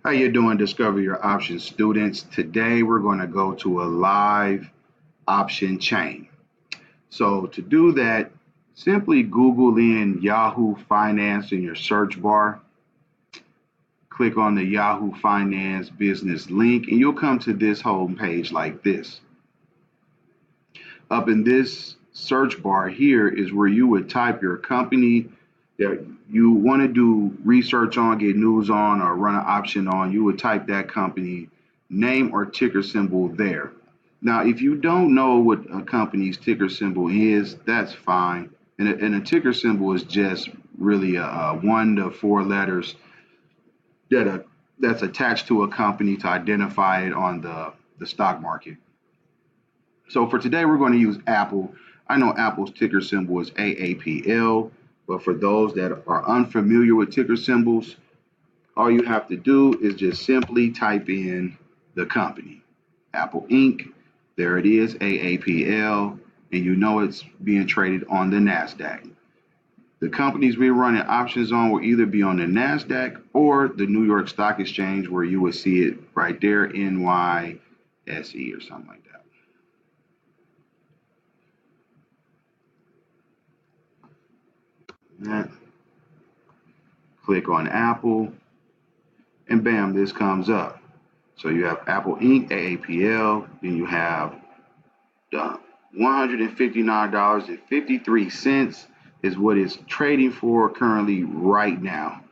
How you doing, Discover Your Options students? Today we're going to go to a live option chain. So to do that, simply Google in Yahoo Finance in your search bar. Click on the Yahoo Finance business link and you'll come to this home page like this. Up in this search bar here is where you would type your company that you want to do research on, get news on, or run an option on. You would type that company name or ticker symbol there. Now, if you don't know what a company's ticker symbol is, that's fine. And a ticker symbol is just really a 1 to 4 letters that's attached to a company to identify it on the stock market. So for today, we're going to use Apple. I know Apple's ticker symbol is AAPL, but for those that are unfamiliar with ticker symbols, all you have to do is just simply type in the company, Apple Inc. There it is, AAPL, and you know it's being traded on the NASDAQ. The companies we're running options on will either be on the NASDAQ or the New York Stock Exchange, where you would see it right there, NYSE or something like that. That. Click on Apple, and bam, this comes up. So you have Apple Inc., AAPL, then you have the $159.53 is what it's trading for currently right now.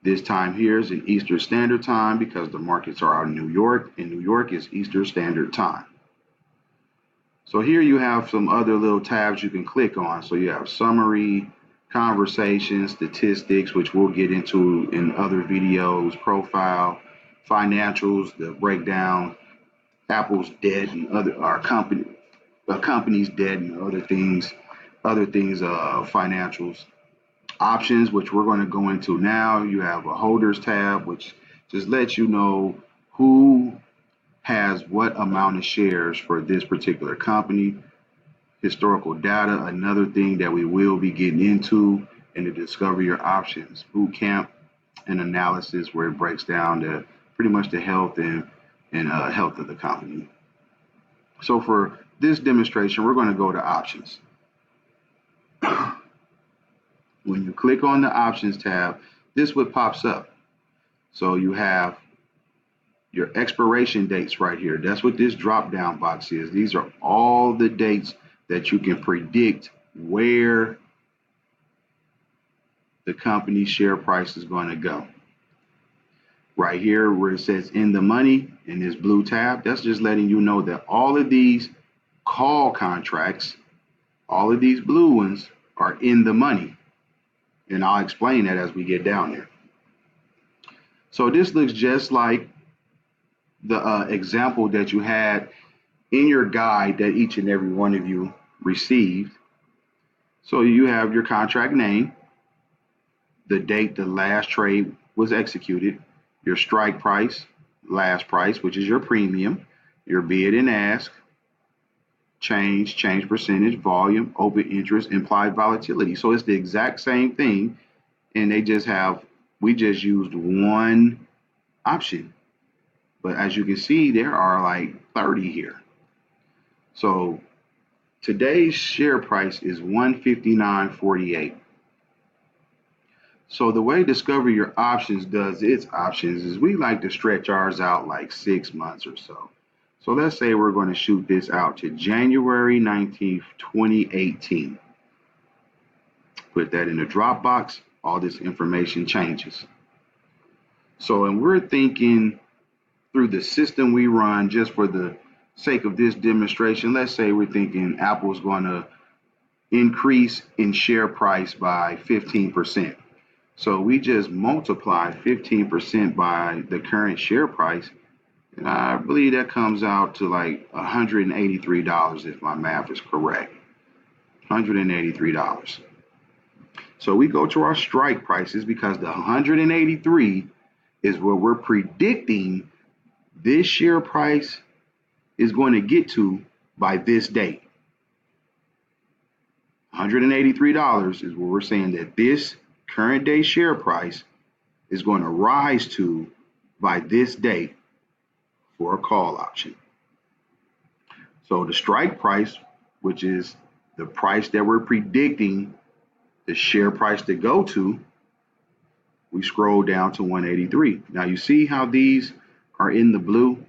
This time here is in Eastern Standard Time because the markets are out in New York, and New York is Eastern Standard Time. So here you have some other little tabs you can click on. So you have summary, conversation, statistics, which we'll get into in other videos, profile, financials, the breakdown, Apple's debt and company's debt and other things, financials, options, which we're going to go into now. You have a holders tab, which just lets you know who has what amount of shares for this particular company. Historical data, another thing that we will be getting into in the Discover Your Options boot camp and analysis, where it breaks down to pretty much the health and health of the company. So for this demonstration, we're going to go to options. When you click on the options tab, this what pops up. So you have your expiration dates right here. That's what this drop down box is. These are all the dates that you can predict where the company's share price is going to go. Right here where it says in the money in this blue tab, that's just letting you know that all of these call contracts, all of these blue ones are in the money. And I'll explain that as we get down there. So this looks just like the example that you had in your guide that each and every one of you received. So you have your contract name, the date the last trade was executed, your strike price, last price, which is your premium, your bid and ask, change percentage, volume, open interest, implied volatility. So it's the exact same thing, and we just used one option. But as you can see, there are like 30 here. So today's share price is 159.48. So the way Discover Your Options does its options is we like to stretch ours out like 6 months or so. So let's say we're going to shoot this out to January 19th, 2018. Put that in the Dropbox. All this information changes. So, and we're thinking through the system we run, just for the sake of this demonstration, let's say we're thinking Apple's going to increase in share price by 15%. So we just multiply 15% by the current share price. And I believe that comes out to like $183 if my math is correct. $183. So we go to our strike prices because the 183 is what we're predicting this share price is going to get to by this date. $183 is what we're saying that this current day share price is going to rise to by this date for a call option. So the strike price, which is the price that we're predicting the share price to go to, we scroll down to 183. Now you see how these are in the blue?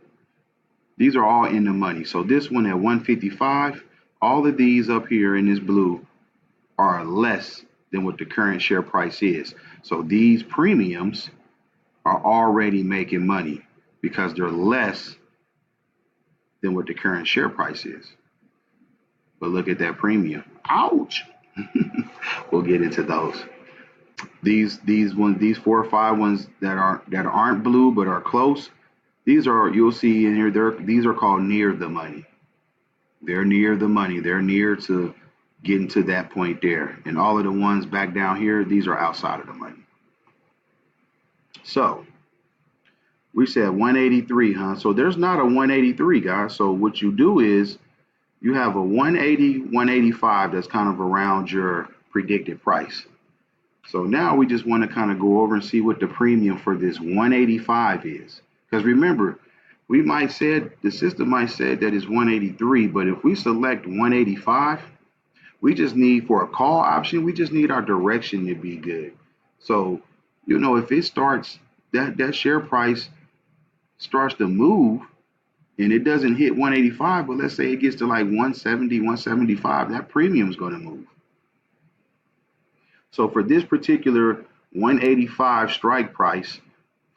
These are all in the money. So this one at 155, all of these up here in this blue are less than what the current share price is. So these premiums are already making money because they're less than what the current share price is. But look at that premium. Ouch. We'll get into those. These 4 or 5 ones that aren't blue but are close. These are, you'll see in here, these are called near the money. They're near the money. They're near to getting to that point there. And all of the ones back down here, these are outside of the money. So we said 183, huh? So there's not a 183, guys. So what you do is you have a 180, 185 that's kind of around your predicted price. So now we just want to kind of go over and see what the premium for this 185 is. Because remember, the system might say that it's 183, but if we select 185, we just need, for a call option, we just need our direction to be good. So, if it starts, that share price starts to move and it doesn't hit 185, but let's say it gets to like 170, 175, that premium is going to move. So for this particular 185 strike price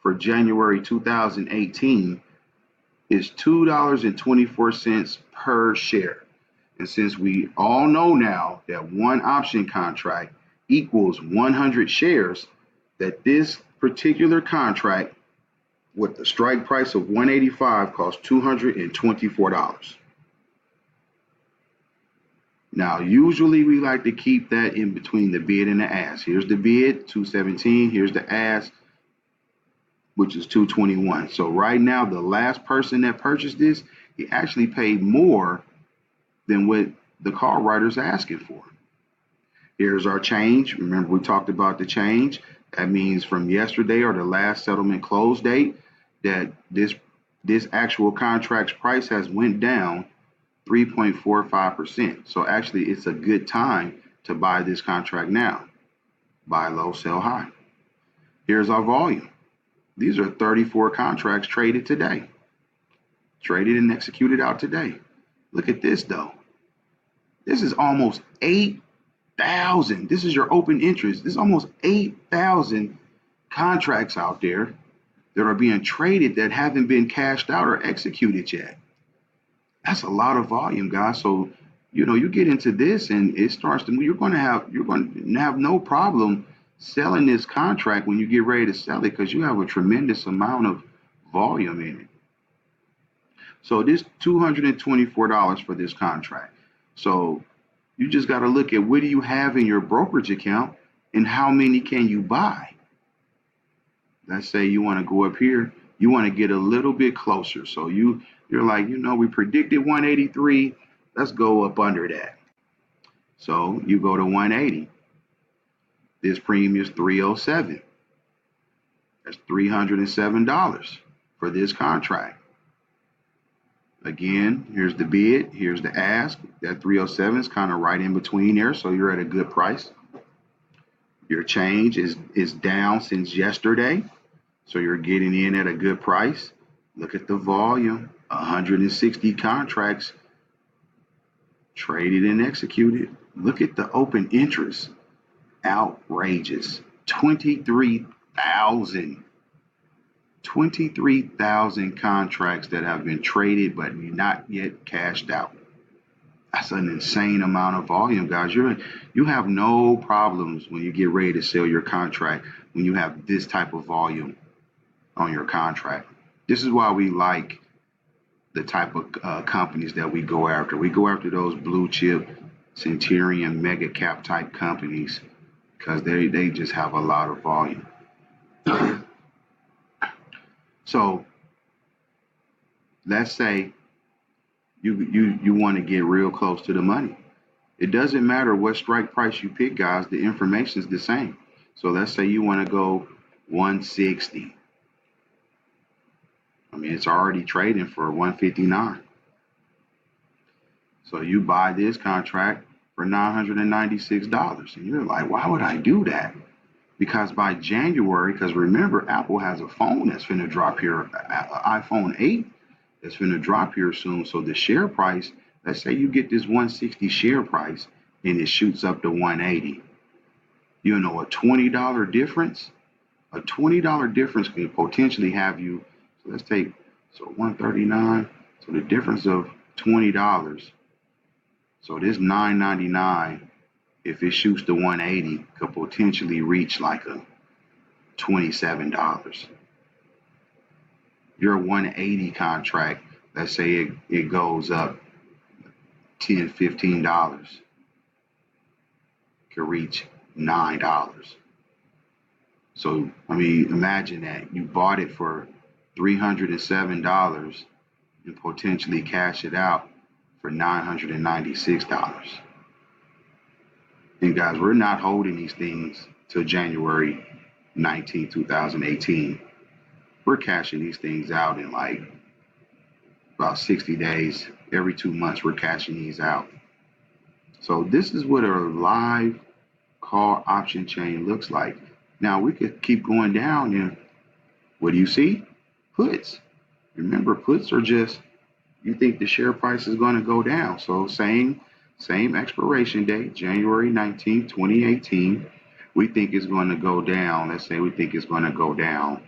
for January 2018 is $2.24 per share. And since we all know now that one option contract equals 100 shares, that this particular contract with the strike price of 185 costs $224. Now, usually we like to keep that in between the bid and the ask. Here's the bid, 217. Here's the ask, which is 221. So right now, the last person that purchased this, he actually paid more than what the call writer's asking for. Here's our change. Remember, we talked about the change. That means from yesterday or the last settlement close date that this actual contract's price has went down 3.45%. So actually, it's a good time to buy this contract now. Buy low, sell high. Here's our volume. These are 34 contracts traded today. Traded and executed out today. Look at this, though. This is almost 8,000. This is your open interest. This is almost 8,000 contracts out there that are being traded that haven't been cashed out or executed yet. That's a lot of volume, guys. So, you get into this and it starts to move. You're going to have no problem selling this contract when you get ready to sell it because you have a tremendous amount of volume in it. So this $224 for this contract. So you just got to look at what do you have in your brokerage account and how many can you buy. Let's say you want to go up here. You want to get a little bit closer. So you're like, we predicted 183. Let's go up under that. So you go to 180. This premium is 307. That's $307 for this contract. Again, here's the bid, here's the ask. That 307 is kind of right in between there, so you're at a good price. Your change is down since yesterday, so you're getting in at a good price. Look at the volume, 160 contracts traded and executed. Look at the open interest, outrageous, 23,000 contracts that have been traded but not yet cashed out. That's an insane amount of volume, guys. You have no problems when you get ready to sell your contract when you have this type of volume on your contract. This is why we like the type of companies that we go after. We go after those blue chip, Centurion, mega cap type companies because they just have a lot of volume. So let's say you want to get real close to the money. It doesn't matter what strike price you pick, guys. The information is the same. So let's say you want to go 160. mean, it's already trading for 159. So you buy this contract for $996. And you're like, why would I do that? Because by January, because remember, Apple has a phone that's going to drop here, iPhone 8 that's going to drop here soon. So the share price, let's say you get this 160 share price and it shoots up to 180. You know, a $20 difference, a $20 difference can potentially have you. So let's take, so 139. So the difference of $20. So this $9.99, if it shoots to 180, could potentially reach like a $27. Your 180 contract, let's say it goes up $10, $15, could reach $9. So, I mean, imagine that you bought it for $307 and potentially cash it out for $996. And guys, we're not holding these things till January 19, 2018. We're cashing these things out in like about 60 days. Every 2 months, we're cashing these out. So this is what a live call option chain looks like. Now we could keep going down, and what do you see? Puts. Remember, puts are just, you think the share price is going to go down. So same expiration date, January 19th, 2018. We think it's going to go down. Let's say we think it's going to go down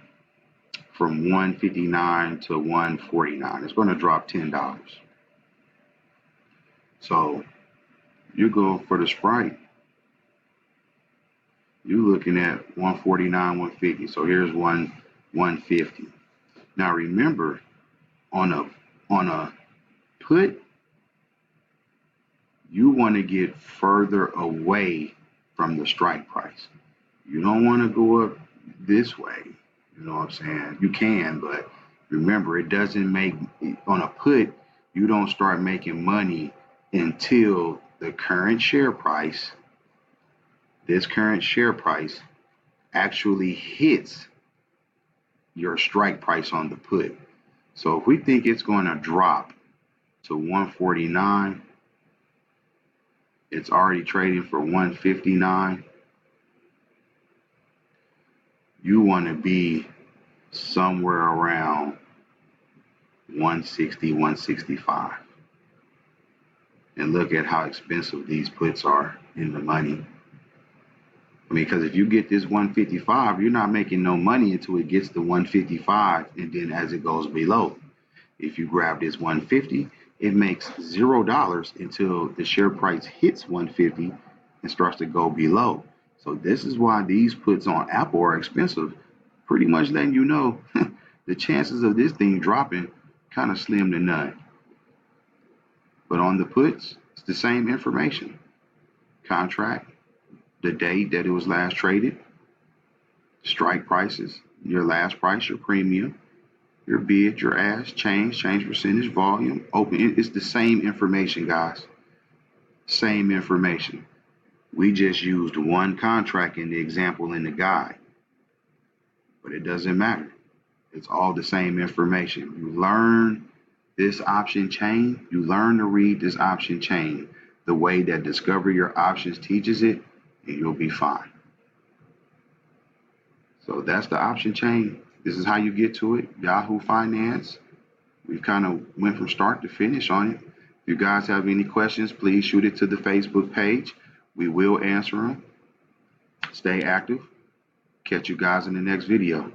from 159 to 149. It's going to drop $10. So you go for the Sprite, you're looking at 149, 150. So here's 150. Now remember, on a put, you want to get further away from the strike price. You don't want to go up this way. You know what I'm saying? You can, but remember, it doesn't make, on a put, you don't start making money until the current share price, this current share price, actually hits your strike price on the put. So if we think it's going to drop to 149, it's already trading for 159. You want to be somewhere around 160, 165. And look at how expensive these puts are in the money. I mean, because if you get this 155, you're not making no money until it gets to 155, and then as it goes below. If you grab this 150, it makes $0 until the share price hits 150 and starts to go below. So this is why these puts on Apple are expensive, pretty much letting you know the chances of this thing dropping kind of slim to none. But on the puts, it's the same information. Contract, the date that it was last traded, strike prices, your last price, your premium, your bid, your ask, change percentage, volume, open. It's the same information, guys. Same information. We just used one contract in the example in the guide, but it doesn't matter. It's all the same information. You learn this option chain, you learn to read this option chain the way that Discover Your Options teaches it, and you'll be fine. So that's the option chain. This is how you get to it. Yahoo Finance. We've kind of went from start to finish on it. If you guys have any questions, please shoot it to the Facebook page. We will answer them. Stay active. Catch you guys in the next video.